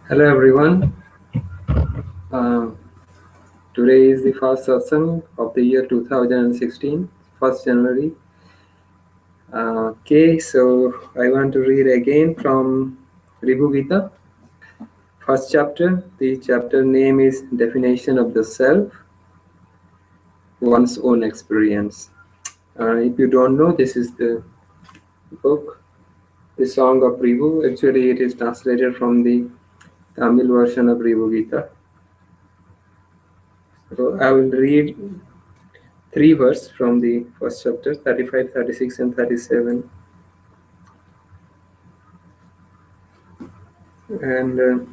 Hello everyone. Uh, Today is the first satsang of the year 2016, 1st January. So I want to read again from Ribhu Gita, first chapter. The chapter name is Definition of the Self, One's Own Experience. If you don't know, this is the book, the Song of Ribhu. Actually, it is translated from the Tamil version of Ribhu Gita. So I will read three verses from the first chapter, 35, 36, and 37. And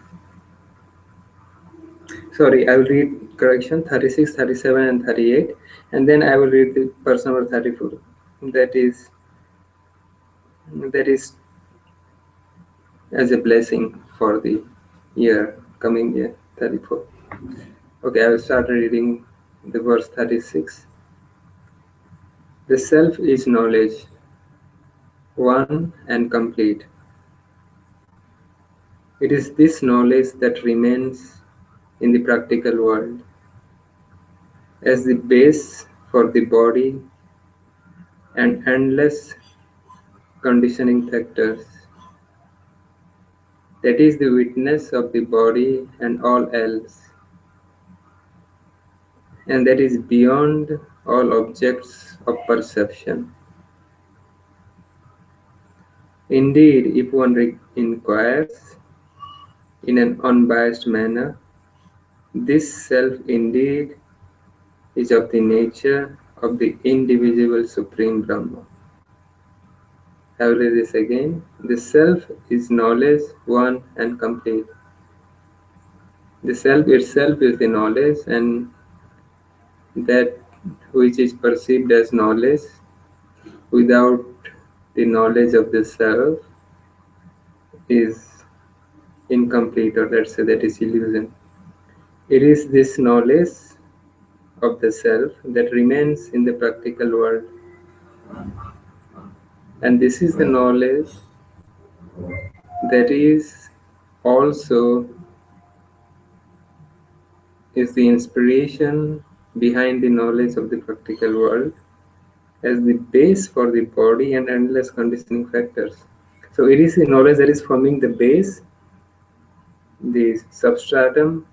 sorry, I will read correction 36, 37, and 38. And then I will read the verse number 34. That is as a blessing for the coming year 34. Okay, I will start reading the verse 36. The self is knowledge, one and complete. It is this knowledge that remains in the practical world as the base for the body and endless conditioning factors. That is the witness of the body and all else, and that is beyond all objects of perception. Indeed, if one inquires in an unbiased manner, this self indeed is of the nature of the indivisible Supreme Brahman. I will read this again. The self is knowledge, one and complete. The self itself is the knowledge, and that which is perceived as knowledge without the knowledge of the self is incomplete, or let's say that is illusion. It is this knowledge of the self that remains in the practical world, and this is the knowledge that is also is the inspiration behind the knowledge of the practical world as the base for the body and endless conditioning factors. So it is the knowledge that is forming the base, the substratum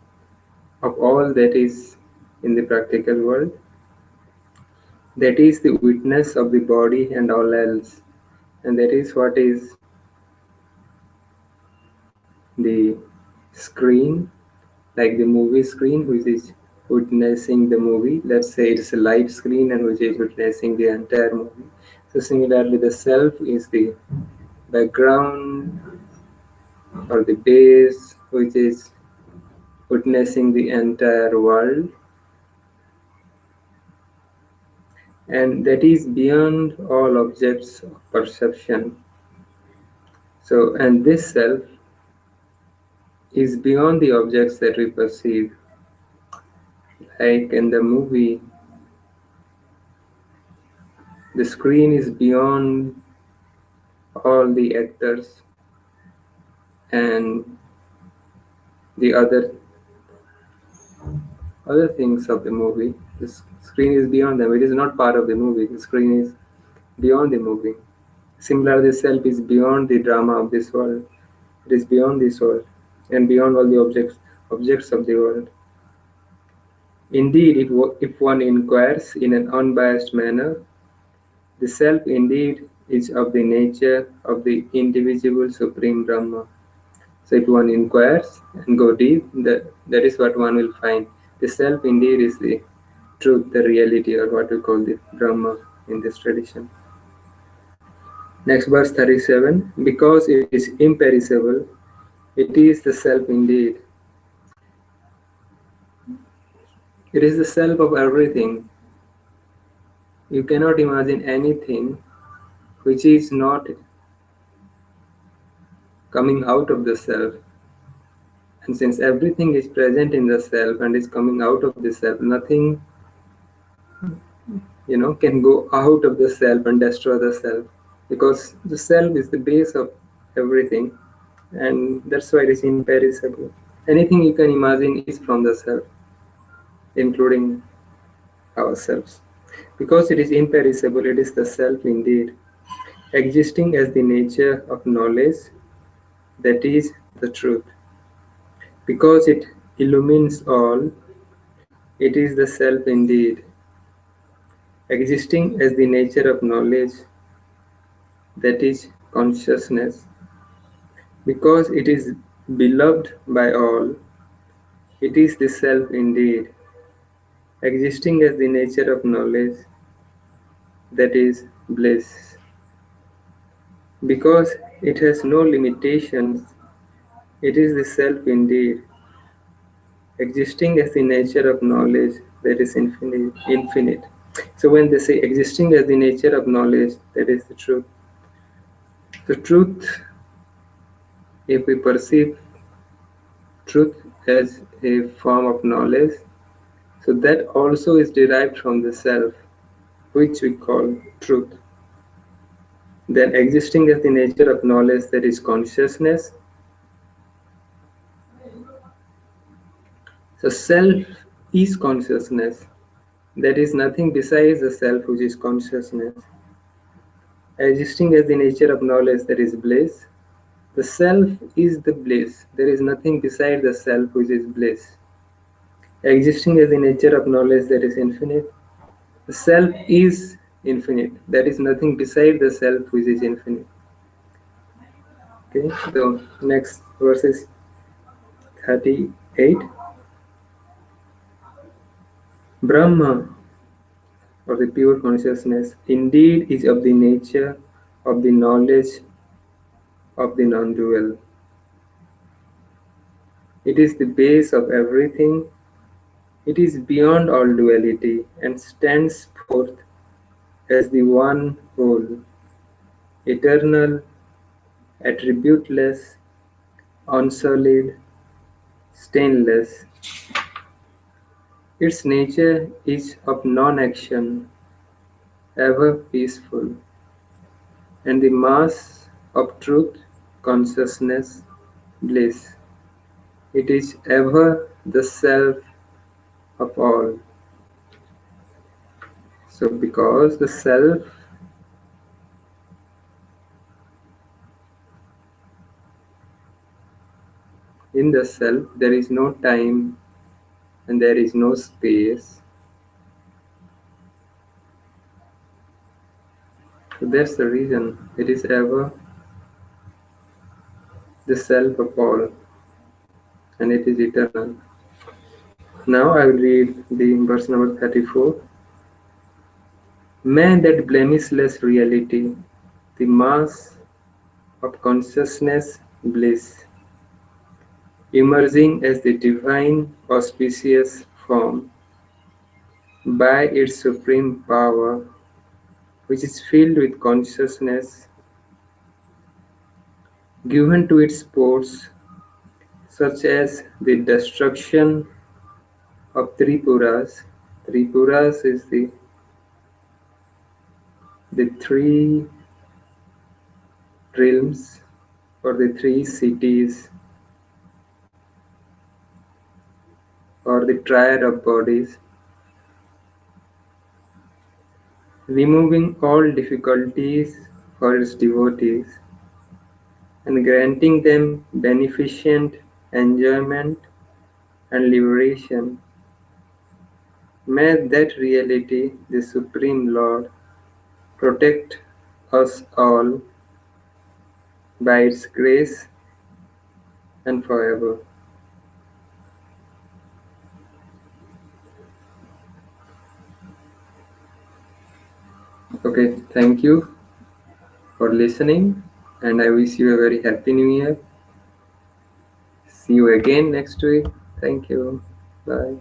of all that is in the practical world. That is the witness of the body and all else. And that is what is the screen, like the movie screen, which is witnessing the movie. Let's say it's a live screen and which is witnessing the entire movie. So similarly, the self is the background or the base, which is witnessing the entire world, and that is beyond all objects of perception. So, and this self is beyond the objects that we perceive. Like in the movie, the screen is beyond all the actors and the other things of the movie. The screen is beyond them. It is not part of the movie. The screen is beyond the movie. Similarly, the self is beyond the drama of this world. It is beyond this world and beyond all the objects of the world. Indeed, if one inquires in an unbiased manner, the self indeed is of the nature of the indivisible Supreme Brahman. So if one inquires and go deep, that is what one will find. The self indeed is the truth, the reality, or what we call the Brahma in this tradition. Next verse 37. Because it is imperishable, it is the self indeed. It is the self of everything. You cannot imagine anything which is not coming out of the self. And since everything is present in the self and is coming out of the self, nothing can go out of the self and destroy the self, because the self is the base of everything. and that's why it is imperishable. Anything you can imagine is from the self, including ourselves. Because it is imperishable, it is the self indeed, existing as the nature of knowledge, that is the truth. Because it illumines all, it is the self indeed, existing as the nature of knowledge, that is consciousness. Because it is beloved by all, it is the self indeed, existing as the nature of knowledge, that is bliss. Because it has no limitations, it is the self indeed, existing as the nature of knowledge, that is infinite. So when they say existing as the nature of knowledge, that is the truth. The truth, if we perceive truth as a form of knowledge, so that also is derived from the self, which we call truth. Then existing as the nature of knowledge, that is consciousness. So self is consciousness. There is nothing besides the self which is consciousness. Existing as the nature of knowledge, that is bliss. The self is the bliss. There is nothing beside the self which is bliss. Existing as the nature of knowledge, that is infinite. The self is infinite. There is nothing beside the self which is infinite. Okay, the next verse is 38. Brahma, or the pure consciousness, indeed is of the nature of the knowledge of the non-dual. It is the base of everything. It is beyond all duality and stands forth as the one whole, eternal, attributeless, unsullied, stainless. Its nature is of non-action, ever peaceful, and the mass of truth, consciousness, bliss. It is ever the self of all. So because the self in the self, there is no time and there is no space. So that's the reason it is ever the self of all, and it is eternal. Now I will read the verse number 34. May that blemishless reality, the mass of consciousness bliss, emerging as the divine auspicious form, by its supreme power, which is filled with consciousness, given to its sports, such as the destruction of Tripuras. Tripuras is the three realms or the three cities or the triad of bodies, removing all difficulties for its devotees and granting them beneficent enjoyment and liberation. May that reality, the Supreme Lord, protect us all by its grace and forever. Okay, thank you for listening, and I wish you a very happy new year. See you again next week. Thank you. Bye.